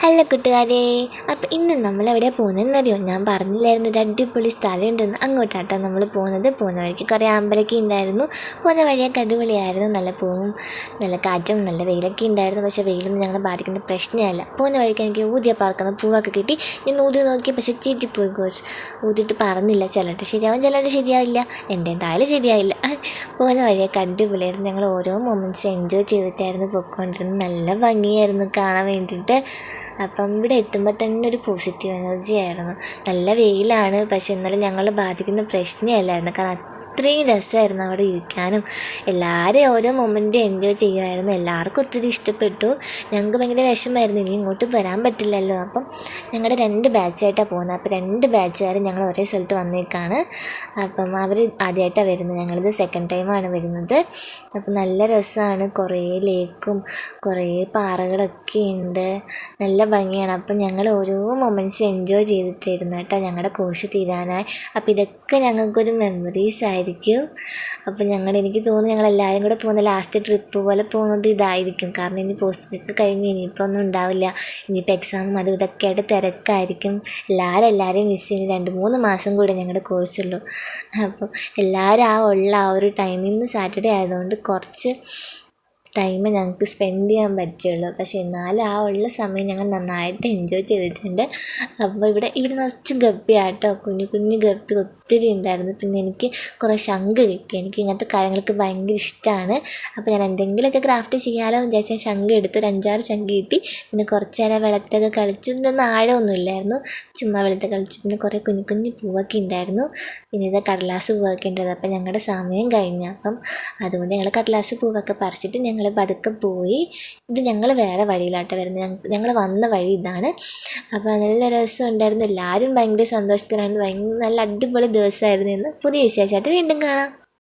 Hello കൂട്ടുകാരെ. അപ്പം ഇന്ന് നമ്മളെവിടെയാണ് പോകുന്നതെന്നറിയോ? ഞാൻ പറഞ്ഞില്ലായിരുന്നു ഒരു അടിപൊളി സ്ഥലം ഉണ്ടെന്ന്. അങ്ങോട്ടാട്ടോ നമ്മൾ പോകുന്നത്. പോകുന്ന വഴിക്ക് കുറേ അമ്പലമൊക്കെ ഉണ്ടായിരുന്നു. പോകുന്ന വഴിയൊക്കെ അടിപൊളിയായിരുന്നു. നല്ല പൂവും നല്ല കാറ്റും നല്ല വെയിലൊക്കെ ഉണ്ടായിരുന്നു. പക്ഷേ വെയിലൊന്നും ഞങ്ങളെ ബാധിക്കുന്ന പ്രശ്നമല്ല. പോകുന്ന വഴിക്ക് എനിക്ക് ഊതിയ പറക്കുന്ന പൂവൊക്കെ കിട്ടി. ഞാൻ ഊതി നോക്കി, പക്ഷേ ചീറ്റിപ്പോയി. കോച്ച് ഊതിയിട്ട് പറഞ്ഞില്ല. ചിലട്ട് ശരിയാവും, ചിലട്ട് ശരിയാവില്ല. എൻ്റെ എന്തായാലും ശരിയായില്ല. പോകുന്ന വഴിയൊക്കെ അടിപൊളിയായിരുന്നു. ഞങ്ങൾ ഓരോ മൊമെൻറ്റ്സ് എൻജോയ് ചെയ്തിട്ടായിരുന്നു പോയിക്കൊണ്ടിരുന്നത്. നല്ല ഭംഗിയായിരുന്നു കാണാൻ വേണ്ടിയിട്ട്. അപ്പം ഇവിടെ എത്തുമ്പോൾ തന്നെ ഒരു പോസിറ്റീവ് എനർജി ആയിരുന്നു. നല്ല വെയിലാണ്, പക്ഷെ എന്നാലും ഞങ്ങളെ ബാധിക്കുന്ന പ്രശ്നമല്ലായിരുന്നു. കാരണം അത്രയും രസമായിരുന്നു അവിടെ ഇരിക്കാനും. എല്ലാവരും ഓരോ മൊമെൻറ്റ് എൻജോയ് ചെയ്യുമായിരുന്നു. എല്ലാവർക്കും ഒത്തിരി ഇഷ്ടപ്പെട്ടു. ഞങ്ങൾക്ക് ഭയങ്കര വിഷമമായിരുന്നു, ഇനി ഇങ്ങോട്ട് വരാൻ പറ്റില്ലല്ലോ. അപ്പം ഞങ്ങളുടെ 2 ബാച്ചായിട്ടാണ് പോകുന്നത്. അപ്പോൾ 2 ബാച്ചുകാരും ഞങ്ങൾ ഒരേ സ്ഥലത്ത് വന്നേക്കാണ്. അപ്പം അവർ ആദ്യമായിട്ടാണ് വരുന്നത്, ഞങ്ങളിത് സെക്കൻഡ് ടൈമാണ് വരുന്നത്. അപ്പം നല്ല രസമാണ്. കുറേ ലേക്കും കുറേ പാറകളൊക്കെ ഉണ്ട്. നല്ല ഭംഗിയാണ്. അപ്പം ഞങ്ങൾ ഓരോ മൊമെൻറ്റ്സ് എൻജോയ് ചെയ്തിട്ടായിരുന്നു കേട്ടോ ഞങ്ങളുടെ കോഴ്സ് തീരാനായി. അപ്പോൾ ഇതൊക്കെ ഞങ്ങൾക്കൊരു മെമ്മറീസ് ആയിരിക്കും. അപ്പോൾ എനിക്ക് തോന്നുന്നു ഞങ്ങളെല്ലാവരും കൂടെ പോകുന്ന ലാസ്റ്റ് ട്രിപ്പ് പോലെ പോകുന്നത് ഇതായിരിക്കും. കാരണം ഇനി പോസ്റ്റ് കഴിഞ്ഞ് ഇനിയിപ്പോൾ ഒന്നും ഉണ്ടാവില്ല. ഇനിയിപ്പോൾ എക്സാമും അതും ഇതൊക്കെ ആയിട്ട് തിരക്കായിരിക്കും. എല്ലാവരെയും മിസ് ചെയ്യുന്ന 2-3 മാസം കൂടെ ഞങ്ങളുടെ കോഴ്സുള്ളൂ. അപ്പം എല്ലാവരും ആ ഒരു ടൈമിൽ നിന്ന് സാറ്റർഡേ ആയതുകൊണ്ട് കുറച്ച് ടൈം ഞങ്ങൾക്ക് സ്പെൻഡ് ചെയ്യാൻ പറ്റുള്ളൂ. പക്ഷേ എന്നാലും ആ ഉള്ള സമയം ഞങ്ങൾ നന്നായിട്ട് എൻജോയ് ചെയ്തിട്ടുണ്ട്. അപ്പോൾ ഇവിടെ നിറച്ച് ഗപ്പിയാട്ടോ, കുഞ്ഞു ഗപ്പി ഒത്തിരി ഉണ്ടായിരുന്നു. പിന്നെ എനിക്ക് കുറേ ശംഖ് കിട്ടി. എനിക്ക് ഇങ്ങനത്തെ കാര്യങ്ങൾക്ക് ഭയങ്കര ഇഷ്ടമാണ്. അപ്പോൾ ഞാൻ എന്തെങ്കിലുമൊക്കെ ക്രാഫ്റ്റ് ചെയ്യാമല്ലോ എന്ന് വിചാരിച്ചാൽ ശംഖ് എടുത്ത് ഒരു 5-6 ശംഖ് കിട്ടി. പിന്നെ കുറച്ച് നേരം വെള്ളത്തിലൊക്കെ കളിച്ചു. ഇതൊന്നും ആഴമൊന്നും ഇല്ലായിരുന്നു, ചുമ്മാ വെള്ളത്തിൽ കളിച്ചു. പിന്നെ കുറേ കുഞ്ഞു പൂവൊക്കെ ഉണ്ടായിരുന്നു. പിന്നെ ഇത് കടലാസ് പൂവൊക്കെ ഉണ്ടായിരുന്നു. അപ്പം ഞങ്ങളുടെ സമയം കഴിഞ്ഞു. അപ്പം അതുകൊണ്ട് ഞങ്ങൾ കടലാസ് പൂവൊക്കെ പറിച്ചിട്ട് ഞങ്ങൾ പതുക്കെ പോയി. ഇത് ഞങ്ങൾ വേറെ വഴിയിലാട്ടോ വരുന്നത്. ഞങ്ങൾ വന്ന വഴി ഇതാണ്. അപ്പോൾ നല്ല രസമുണ്ടായിരുന്നു. എല്ലാവരും ഭയങ്കര സന്തോഷത്തിലാണ്. നല്ല അടിപൊളി ദിവസമായിരുന്നു. എന്ന് പുതിയ വിശേഷമായിട്ട് വീണ്ടും കാണാം.